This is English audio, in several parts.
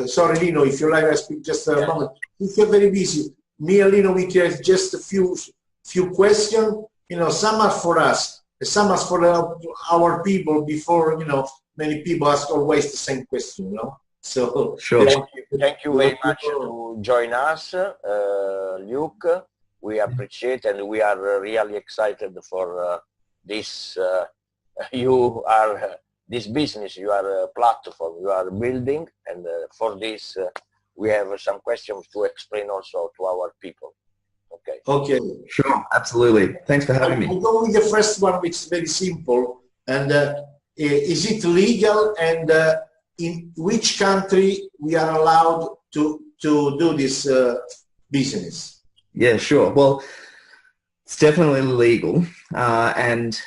sorry, Lino, if you like, I speak just a moment. If you're very busy, me and Lino, we can just a few questions. You know, some are for us, some are for our people. Before, you know, many people ask always the same question. You know, so sure. Thank you very much to join us, Luke. We appreciate, and we are really excited for this. You are this business, you are a platform, you are building, and for this we have some questions to explain also to our people. Okay. Okay. Sure. Absolutely. Thanks for having me. I'll go with the first one, which is very simple. And is it legal? And in which country we are allowed to do this business? Yeah, sure. Well, it's definitely legal. And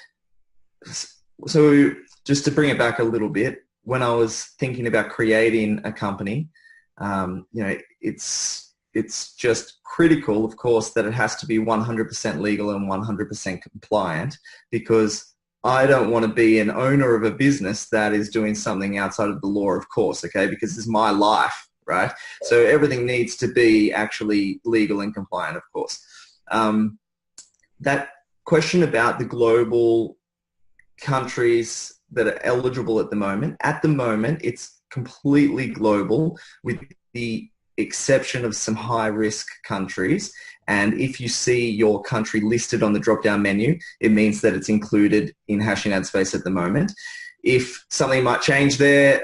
so just to bring it back a little bit, when I was thinking about creating a company, you know, it's just critical, of course, that it has to be 100% legal and 100% compliant, because I don't want to be an owner of a business that is doing something outside of the law, of course, okay, because this is my life. Right? So everything needs to be actually legal and compliant, of course. That question about the global countries that are eligible at the moment, it's completely global with the exception of some high-risk countries. And if you see your country listed on the drop-down menu, it means that it's included in hashingAdSpace at the moment. If something might change there,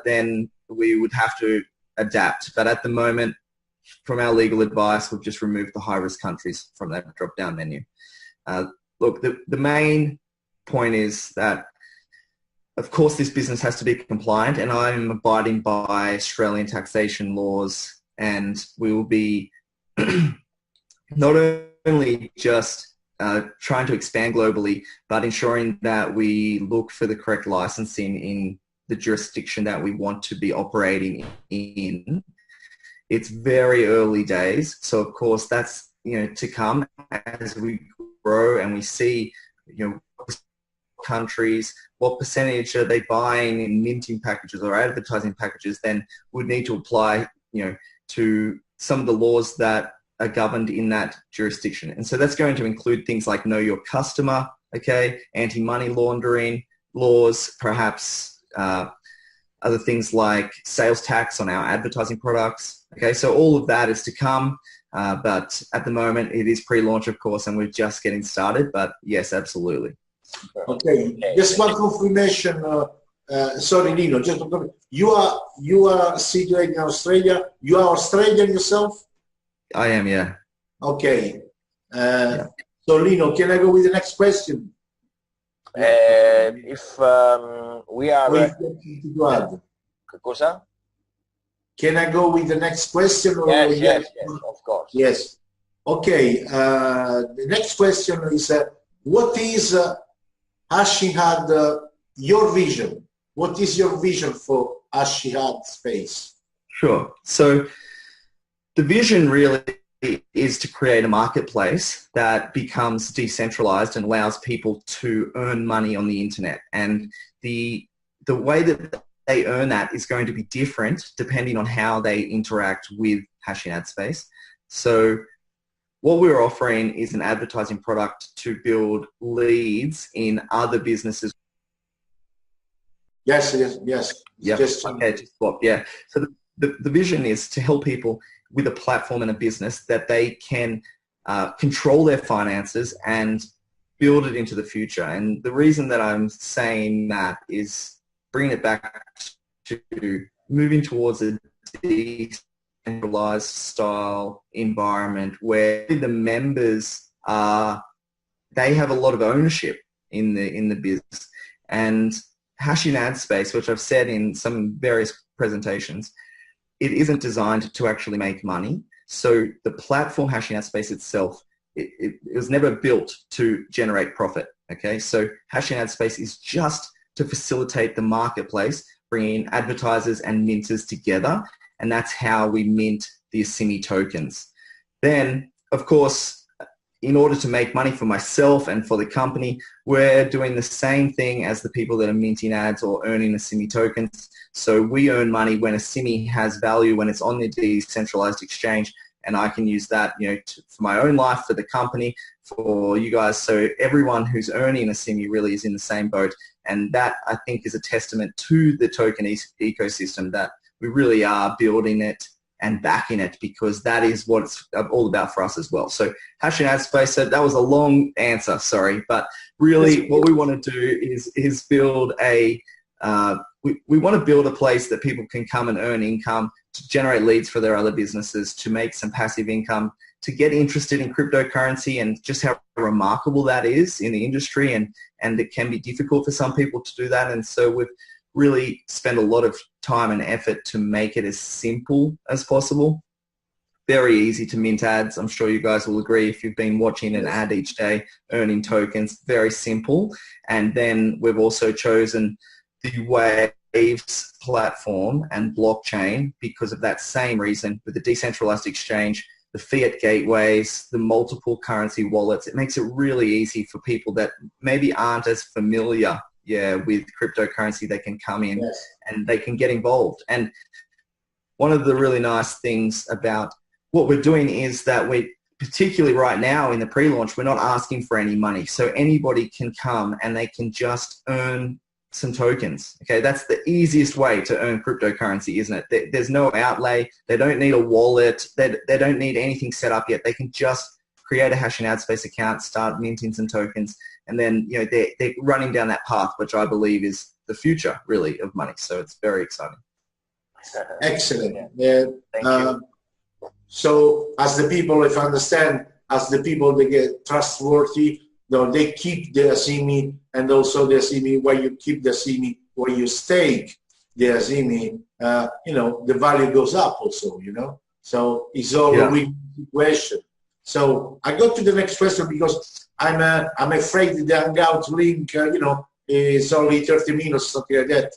then we would have to adapt, but at the moment, from our legal advice, we've just removed the high-risk countries from that drop-down menu. Look, the main point is that, of course, this business has to be compliant, and I'm abiding by Australian taxation laws, and we will be not only just trying to expand globally, but ensuring that we look for the correct licensing in the jurisdiction that we want to be operating in. It's very early days, so of course that's, you know, to come as we grow and we see, you know, countries, what percentage are they buying in minting packages or advertising packages, then would need to apply, you know, to some of the laws that are governed in that jurisdiction. And so that's going to include things like know your customer, okay, anti-money laundering laws, perhaps other things like sales tax on our advertising products. Okay, so all of that is to come, but at the moment it is pre-launch, of course, and we're just getting started, but yes, absolutely. Okay, just one confirmation. Sorry, Nino, just you are situated in Australia. You are Australian yourself? I am, yeah. Okay. Yeah. So, Lino, can I go with the next question? If we are... Cosa? Can I go with the next question? Or yes, yes, of course. Yes. Okay. The next question is, what is hashingAd, your vision? What is your vision for hashingAdSpace? Sure. So the vision really is to create a marketplace that becomes decentralized and allows people to earn money on the internet. And the way that they earn that is going to be different depending on how they interact with hashingAdSpace. So what we're offering is an advertising product to build leads in other businesses. Yes, yes, yes. Yep. Okay, just swap. Yeah. So the vision is to help people with a platform and a business that they can control their finances and build it into the future. And the reason that I'm saying that is bringing it back to moving towards a decentralized style environment where the members they have a lot of ownership in the business. And hashingAdSpace, which I've said in some various presentations, it isn't designed to actually make money. So the platform hashingAdSpace itself, it was never built to generate profit. Okay, so hashingAdSpace is just to facilitate the marketplace, bringing advertisers and minters together, and that's how we mint the Assimi tokens. Then, of course, in order to make money for myself and for the company, we're doing the same thing as the people that are minting ads or earning the SIMI tokens. So we earn money when a SIMI has value, when it's on the decentralized exchange, and I can use that, for my own life, for the company, for you guys. So everyone who's earning a SIMI really is in the same boat, and that, I think, is a testament to the token ecosystem, that we really are building it and backing it, because that is what it's all about for us as well. So hashingAdSpace, so that was a long answer, sorry, but really what we want to do is build a we want to build a place that people can come and earn income, to generate leads for their other businesses, to make some passive income, to get interested in cryptocurrency and just how remarkable that is in the industry, and it can be difficult for some people to do that. And so we've really spent a lot of time and effort to make it as simple as possible. Very easy to mint ads. I'm sure you guys will agree if you've been watching an ad each day, earning tokens, very simple. And then we've also chosen the Waves platform and blockchain because of that same reason, with the decentralized exchange, the fiat gateways, the multiple currency wallets. It makes it really easy for people that maybe aren't as familiar with cryptocurrency. They can come in and they can get involved. And one of the really nice things about what we're doing is that we, particularly right now in the pre-launch, we're not asking for any money. So anybody can come and they can just earn some tokens. Okay, that's the easiest way to earn cryptocurrency, isn't it? There's no outlay. They don't need a wallet. They don't need anything set up yet. They can just create a hashingAdSpace account, start minting some tokens, and then they're running down that path, which I believe is the future, really, of money. So it's very exciting. Excellent. Thank you. So as the people, if I understand, as the people, they get trustworthy, they keep the SIMI, and also the SIMI, where you keep the SIMI, where you stake the SIMI, the value goes up also, So it's all a win situation. So I go to the next question, because I'm afraid the Hangout link, is only 30 minutes, something like that.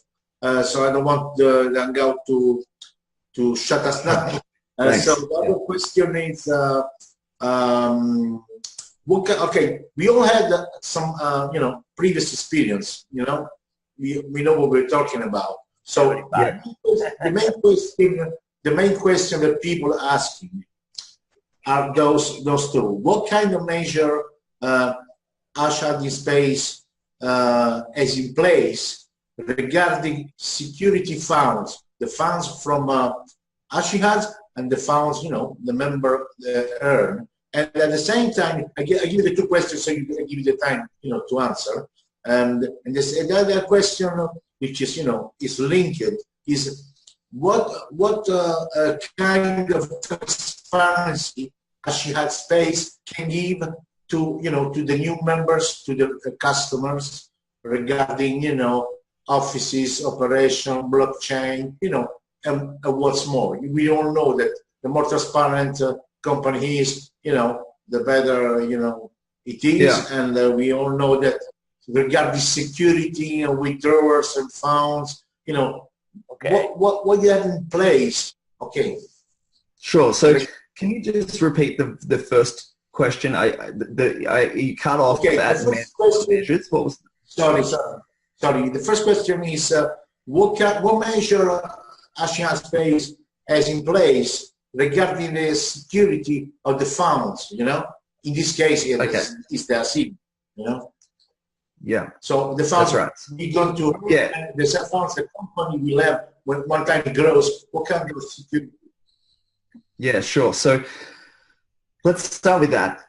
So I don't want the Hangout to shut us down. So the other question is, okay, we all had some, previous experience. We know what we're talking about. So the main question that people are asking are those two. What kind of measure hashingAdSpace has in place regarding security funds, the funds from hashingAds and the funds, the member earn? And at the same time, I give you the two questions, so I give you the time, to answer. And the other question, which is, is linked, is what kind of transparency hashingAdSpace can give to, to the new members, to the customers, regarding, offices, operation, blockchain, and what's more. We all know that the more transparent company is, the better, it is. And we all know that regarding security, withdrawals and funds, what you have in place. Okay. Sure. So can you just repeat the first question? You cut off at measures. What was? Sorry. The first question is what measure hashingAdSpace has in place regarding the security of the funds, in this case, it's the SIM, Yeah. So the funds, we're going to, the funds the company will have when one time it grows, what kind of security? Yeah, sure. So let's start with that.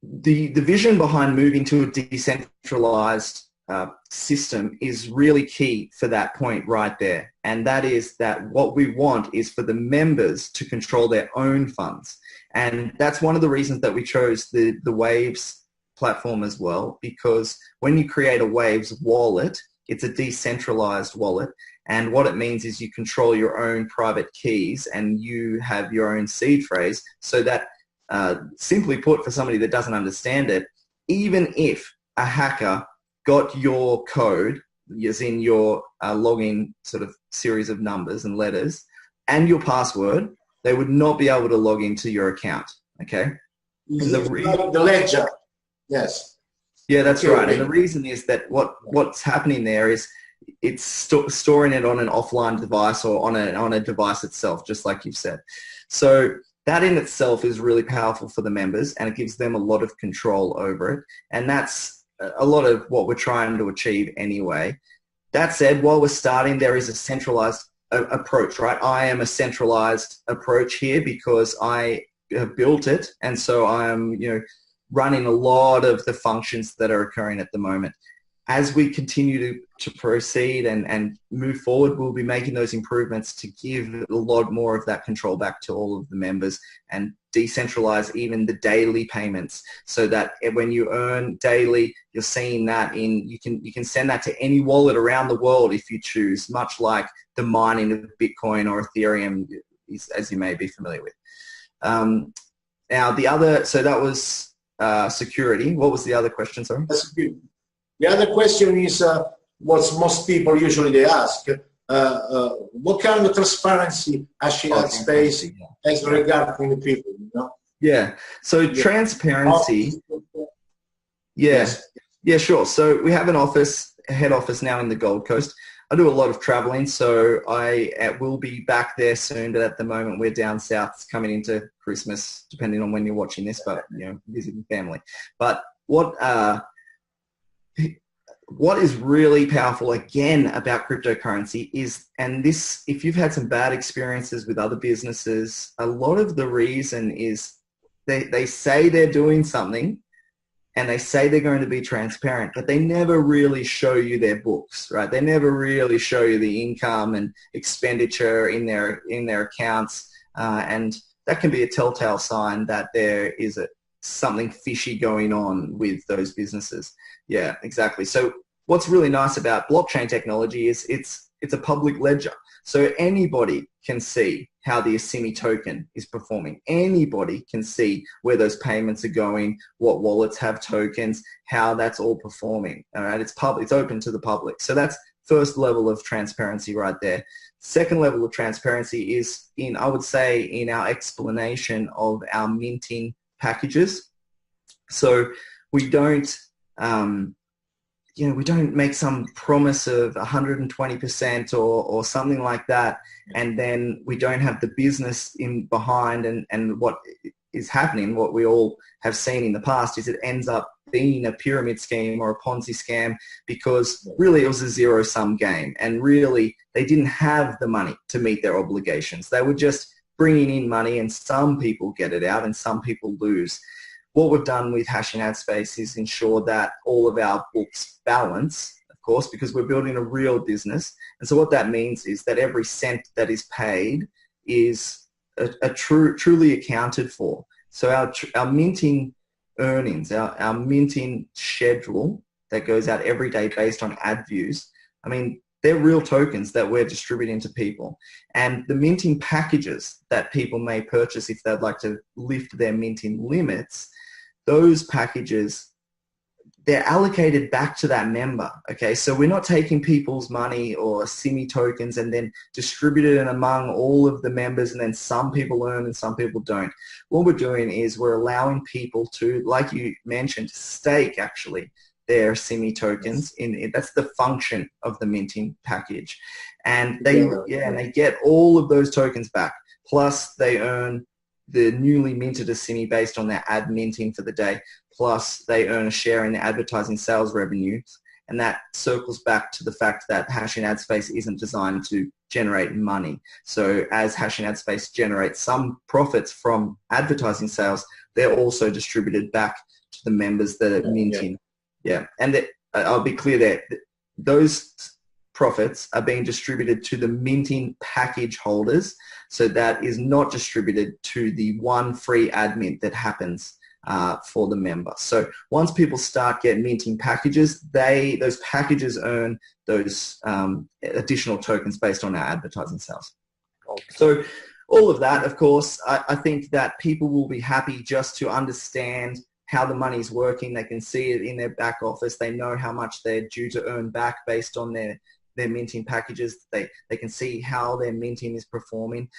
The vision behind moving to a decentralized system is really key for that point right there. And that is that what we want is for the members to control their own funds. And that's one of the reasons that we chose the Waves platform as well, because when you create a Waves wallet, it's a decentralized wallet. And what it means is you control your own private keys and you have your own seed phrase, so that simply put, for somebody that doesn't understand it, even if a hacker got your code, as in your login sort of series of numbers and letters, and your password, they would not be able to log into your account, okay? It's like the ledger. Yes. Yeah, that's okay, right. And the reason is that what's happening there is it's storing it on an offline device or on a device itself, just like you've said. So that in itself is really powerful for the members, and it gives them a lot of control over it. And that's a lot of what we're trying to achieve anyway. That said, while we're starting, there is a centralized approach, right? I am a centralized approach here because I have built it, and so I'm, running a lot of the functions that are occurring at the moment. As we continue to proceed and move forward, we'll be making those improvements to give a lot more of that control back to all of the members and decentralize even the daily payments, so that when you earn daily, you're seeing that you can send that to any wallet around the world if you choose, much like the mining of Bitcoin or Ethereum, as you may be familiar with. Now so that was security. What was the other question, sorry? The other question is what most people usually they ask. What kind of transparency hashingAdSpace has regarding the people? Yeah. So transparency. Yes. Yeah, sure. So we have a head office now in the Gold Coast. I do a lot of traveling, so I will be back there soon, but at the moment we're down south. It's coming into Christmas, depending on when you're watching this, but visiting family. But what is really powerful again about cryptocurrency is, and this, if you've had some bad experiences with other businesses, a lot of the reason is they say they're doing something and they say they're going to be transparent, but they never really show you their books, right? They never really show you the income and expenditure in their accounts, and that can be a telltale sign that there is something fishy going on with those businesses. Yeah, exactly. So what's really nice about blockchain technology is it's a public ledger. So anybody can see how the Asimi token is performing. Anybody can see where those payments are going, what wallets have tokens, how that's all performing. All right, it's open to the public. So that's first level of transparency right there. Second level of transparency is I would say, in our explanation of our minting packages. So we don't we don't make some promise of 120% or something like that, and then we don't have the business in behind, and what is happening, what we all have seen in the past, is it ends up being a pyramid scheme or a Ponzi scam, because really it was a zero-sum game, and really they didn't have the money to meet their obligations. They were just bringing in money, and some people get it out and some people lose. What we've done with hashingAdSpace is ensure that all of our books balance, of course, because we're building a real business. And so what that means is that every cent that is paid is truly accounted for. So our minting earnings, our minting schedule that goes out every day based on ad views, I mean, they're real tokens that we're distributing to people. And the minting packages that people may purchase if they'd like to lift their minting limits, those packages, they're allocated back to that member. Okay, so we're not taking people's money or Simi tokens and then distributing it among all of the members, and then some people earn and some people don't. What we're doing is we're allowing people to, like you mentioned, stake actually their Simi tokens. That's the function of the minting package, and they get all of those tokens back. Plus, they earn the newly minted Asimi based on their ad minting for the day. Plus, they earn a share in the advertising sales revenues, and that circles back to the fact that hashingAdSpace isn't designed to generate money. So, as hashingAdSpace generates some profits from advertising sales, they're also distributed back to the members that are minting. Yeah, and I'll be clear there, those profits are being distributed to the minting package holders, so that is not distributed to the one free ad mint that happens for the member. So once people start getting minting packages, those packages earn those additional tokens based on our advertising sales. So all of that, of course, I think that people will be happy just to understand how the money's working. They can see it in their back office. They know how much they're due to earn back based on their minting packages. They can see how their minting is performing.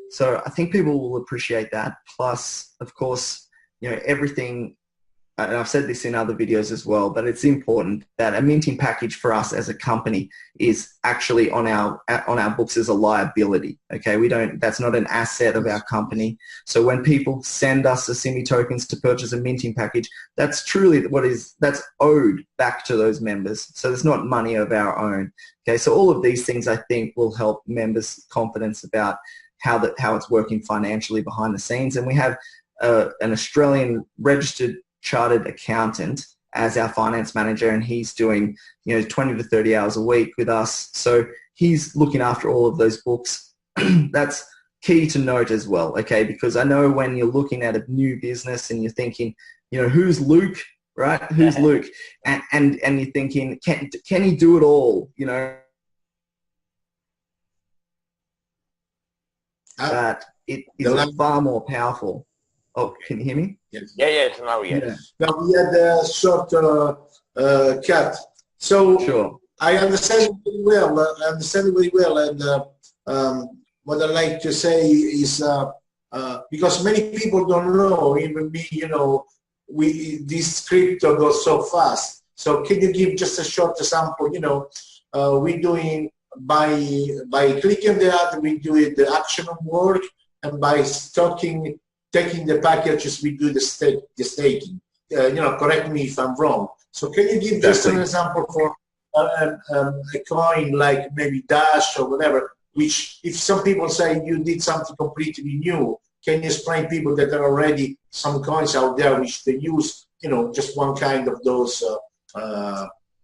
So I think people will appreciate that. Plus, of course, everything, and I've said this in other videos as well, but it's important that a minting package for us as a company is actually on our books as a liability. Okay, that's not an asset of our company. So when people send us the SIMI tokens to purchase a minting package, that's truly that's owed back to those members. So it's not money of our own. Okay, so all of these things I think will help members' confidence about how it's working financially behind the scenes. And we have an Australian registered chartered accountant as our finance manager, and he's doing 20 to 30 hours a week with us, so he's looking after all of those books. That's key to note as well, okay, because I know when you're looking at a new business and you're thinking, who's Luke, right? Who's Luke? And you're thinking, can he do it all? That it is far more powerful. Oh, can you hear me? Yes. Yes, now yes. Yeah. Now we had a short cut. So sure. I understand it very well. And what I like to say is because many people don't know, even me, this crypto goes so fast. So can you give just a short example? We're doing by clicking the ad, we do it the action of work, and by taking the packages, we do the staking. Correct me if I'm wrong. So can you give just an example for a coin like maybe Dash or whatever, which if some people say you did something completely new, can you explain people that there are already some coins out there which they use, just one kind of those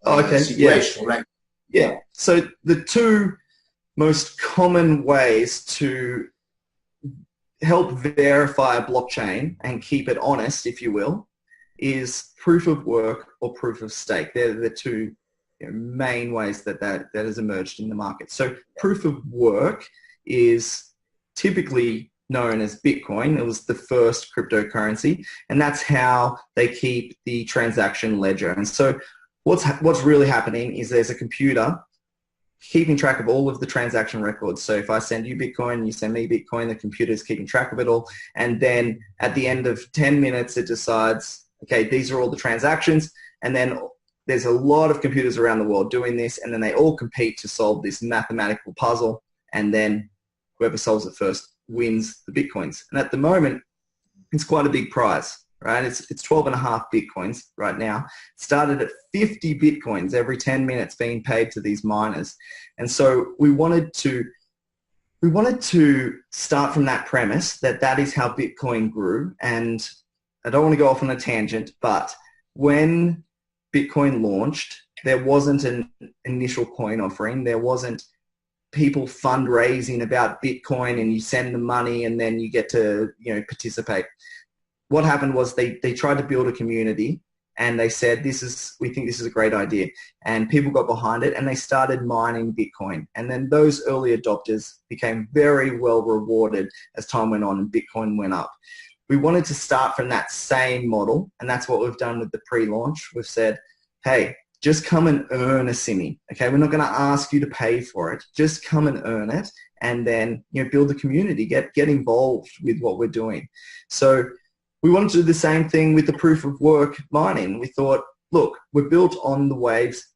situation, right? Yeah. So the two most common ways to help verify a blockchain and keep it honest, if you will, is proof of work or proof of stake. They're the two main ways that has emerged in the market. So proof of work is typically known as Bitcoin. It was the first cryptocurrency, and that's how they keep the transaction ledger. And so what's really happening is there's a computer keeping track of all of the transaction records. So if I send you Bitcoin, you send me Bitcoin, the computer is keeping track of it all. And then at the end of 10 minutes, it decides, okay, these are all the transactions. And then there's a lot of computers around the world doing this, and then they all compete to solve this mathematical puzzle. And then whoever solves it first wins the Bitcoins. And at the moment, it's quite a big prize, right? It's 12.5 Bitcoins right now. It started at 50 Bitcoins every 10 minutes being paid to these miners. And so we wanted to start from that premise that is how Bitcoin grew. And I don't want to go off on a tangent, but when Bitcoin launched, there wasn't an initial coin offering. There wasn't people fundraising about Bitcoin and you send the money and then you get to participate. What happened was they tried to build a community, and they said, we think this is a great idea. And people got behind it, and they started mining Bitcoin. And then those early adopters became very well rewarded as time went on and Bitcoin went up. We wanted to start from that same model, and that's what we've done with the pre-launch. We've said, hey, just come and earn a SIMI. Okay, we're not going to ask you to pay for it. Just come and earn it, and then build the community, get involved with what we're doing. So we wanted to do the same thing with the proof of work mining. We thought, look, we're built on the Waves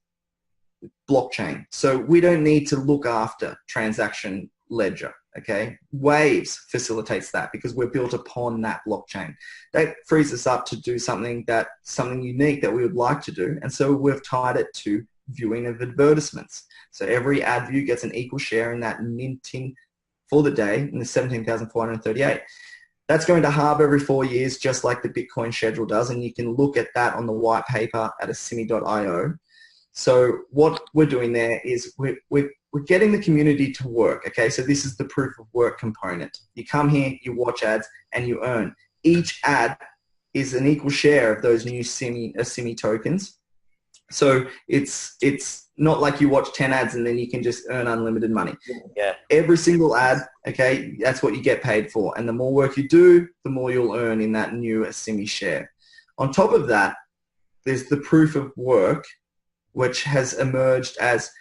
blockchain, so we don't need to look after transaction ledger. Okay, Waves facilitates that because we're built upon that blockchain. That frees us up to do something unique that we would like to do, and so we've tied it to viewing of advertisements. So every ad view gets an equal share in that minting for the day in the 17,438. That's going to halve every 4 years, just like the Bitcoin schedule does, and you can look at that on the white paper at asimi.io. So what we're doing there is we're getting the community to work. Okay, so this is the proof of work component. You come here, you watch ads, and you earn. Each ad is an equal share of those new SIMI tokens. So it's not like you watch 10 ads and then you can just earn unlimited money. Yeah. Every single ad, okay, that's what you get paid for. And the more work you do, the more you'll earn in that new SIMI share. On top of that, there's the proof of work, which has emerged as,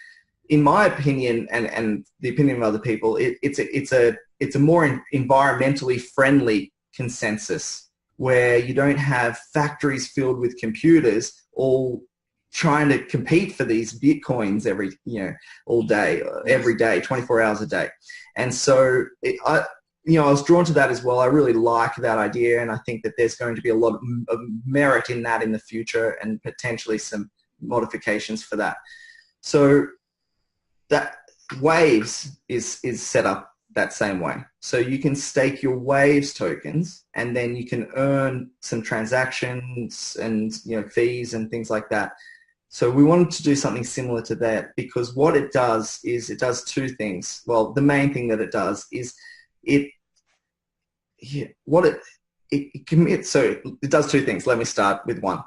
in my opinion, and the opinion of other people, it's a more environmentally friendly consensus where you don't have factories filled with computers all trying to compete for these Bitcoins all day, every day, 24 hours a day. And so I was drawn to that as well. I really like that idea, and I think that there's going to be a lot of merit in that in the future, and potentially some modifications for that. So that Waves is set up that same way. So you can stake your Waves tokens, and then you can earn some transactions and fees and things like that. So we wanted to do something similar to that, because what it does is it does two things. Well, the main thing that it does is it commits. So it does two things. Let me start with one.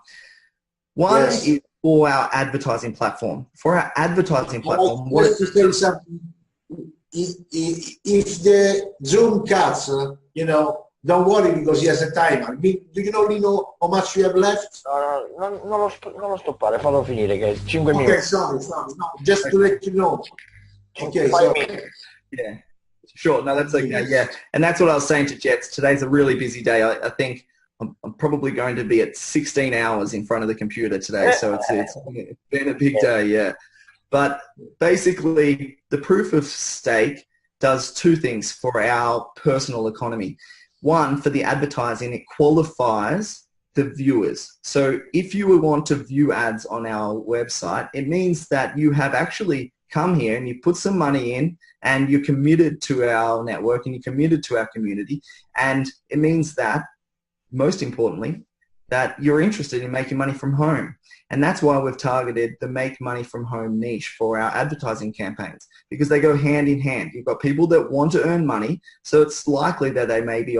One is for our advertising platform. For our advertising platform, just to say something. If the Zoom cuts, don't worry, because he has a timer. Do you know how much you have left? No, non lo stoppare, fallo finire, che 5 minuti. Okay, sorry. No, just to let you know. Okay, 5 minutes. Yeah, sure. No, that's okay. Yeah, and that's what I was saying to Jets. Today's a really busy day. I think I'm probably going to be at 16 hours in front of the computer today, so it's been a big day, yeah. But basically, the proof of stake does two things for our personal economy. One, for the advertising, it qualifies the viewers. So if you want to view ads on our website, it means that you have actually come here and you put some money in, and you're committed to our network, and you're committed to our community. And it means that, most importantly, that you're interested in making money from home. And that's why we've targeted the make money from home niche for our advertising campaigns, because they go hand in hand. You've got people that want to earn money, so it's likely that they may be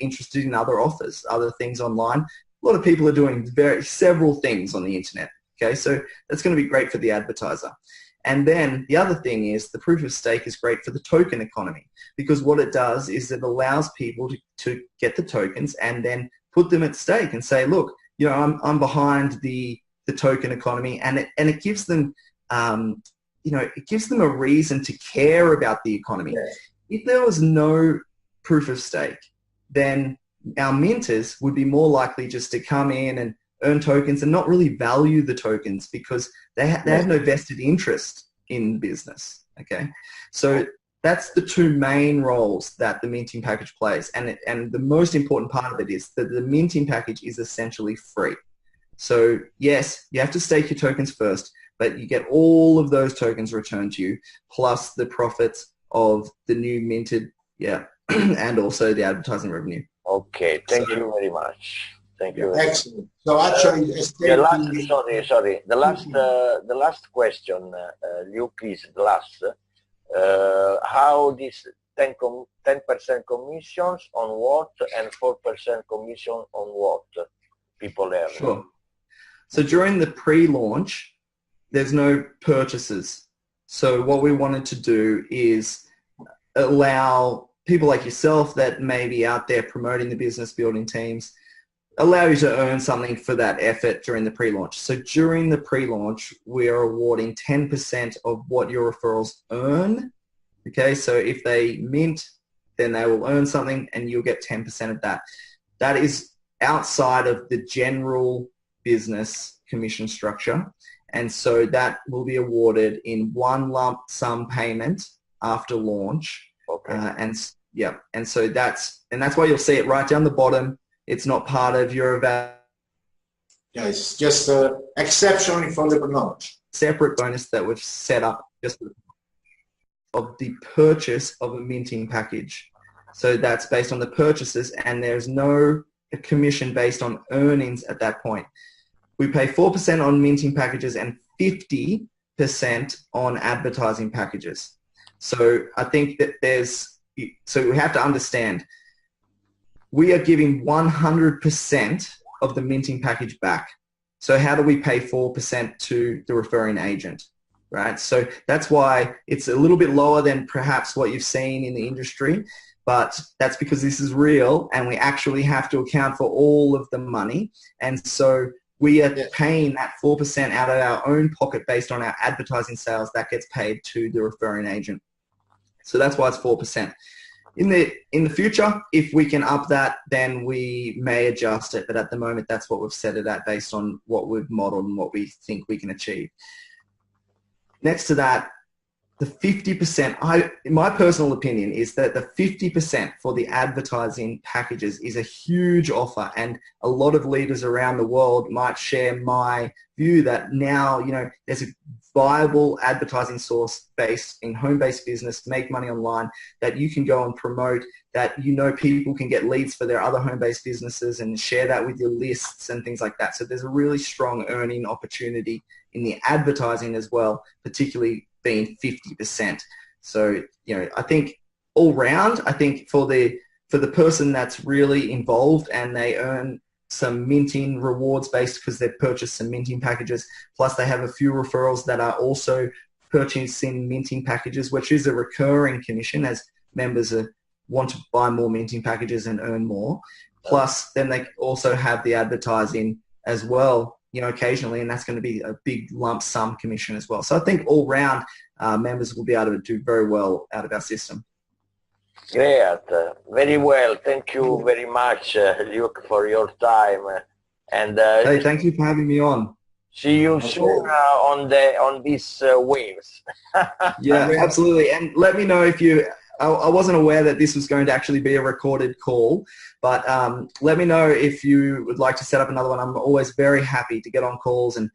interested in other offers, other things online. A lot of people are doing several things on the internet. Okay, so that's going to be great for the advertiser. And then the other thing is the proof of stake is great for the token economy, because what it does is it allows people to get the tokens and then put them at stake and say, look, I'm behind the token economy, and it gives them, it gives them a reason to care about the economy. Yes. If there was no proof of stake, then our minters would be more likely just to come in and earn tokens and not really value the tokens, because they have no vested interest in business. Okay, so that's the two main roles that the minting package plays, and the most important part of it is that the minting package is essentially free. So yes, you have to stake your tokens first, but you get all of those tokens returned to you, plus the profits of the new minted, and also the advertising revenue. Okay, thank you very much. Thank you. Excellent. So actually, the last question, Luke, is the last. How this 10% commissions on what, and 4% commission on what people earn? Sure. So during the pre-launch, there's no purchases. So what we wanted to do is allow people like yourself that may be out there promoting the business, building teams, allow you to earn something for that effort during the pre-launch. So during the pre-launch, we are awarding 10% of what your referrals earn. Okay, so if they mint, then they will earn something, and you'll get 10% of that. That is outside of the general business commission structure, and so that will be awarded in one lump sum payment after launch. Okay. And so that's why you'll see it right down the bottom. It's not part of your evaluation. Yeah, it's just exceptionally for the launch. Separate bonus that we've set up just of the purchase of a minting package. So that's based on the purchases, and there's no commission based on earnings at that point. We pay 4% on minting packages and 50% on advertising packages. So I think that so we have to understand, we are giving 100% of the minting package back. So how do we pay 4% to the referring agent, right? So that's why it's a little bit lower than perhaps what you've seen in the industry, but that's because this is real, and we actually have to account for all of the money. And so we are paying that 4% out of our own pocket based on our advertising sales that gets paid to the referring agent. So that's why it's 4%. In the future, if we can up that, then we may adjust it. But at the moment, that's what we've set it at based on what we've modeled and what we think we can achieve. Next to that, the 50%, my personal opinion is that the 50% for the advertising packages is a huge offer, and a lot of leaders around the world might share my view that now, you know, there's a viable advertising source based in home-based business, make money online, that you can go and promote, that, you know, people can get leads for their other home-based businesses and share that with your lists and things like that. So there's a really strong earning opportunity in the advertising as well, particularly being 50%. So, you know, I think all round, I think for the person that's really involved and they earn some minting rewards based because they've purchased some minting packages, plus they have a few referrals that are also purchasing minting packages, which is a recurring commission as members want to buy more minting packages and earn more. Plus, then they also have the advertising as well, you know, occasionally, and that's going to be a big lump sum commission as well. So I think all round members will be able to do very well out of our system. Great, very well. Thank you very much, Luke, for your time. And hey, thank you for having me on. See you soon on these waves. Yeah, absolutely. And let me know if you. I wasn't aware that this was going to actually be a recorded call, but let me know if you would like to set up another one. I'm always very happy to get on calls, and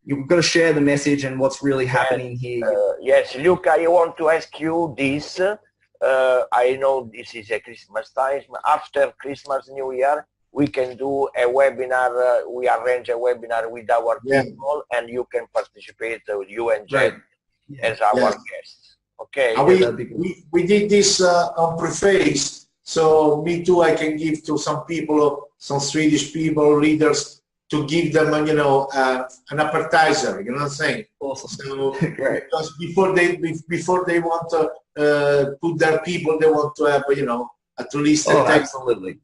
you've got to share the message and what's really happening here. Yes, Luke, I want to ask you this. I know this is a Christmas time. After Christmas, New Year, we can do a webinar. We arrange a webinar with our people, and you can participate with you and Jen as our guests. Okay. We did this on Preface, so me too. I can give to some people, some Swedish people, leaders, to give them, you know, an appetizer. You know what I'm saying? Awesome. So, great. Because before they want to put their people, they want to have, you know, at least absolutely.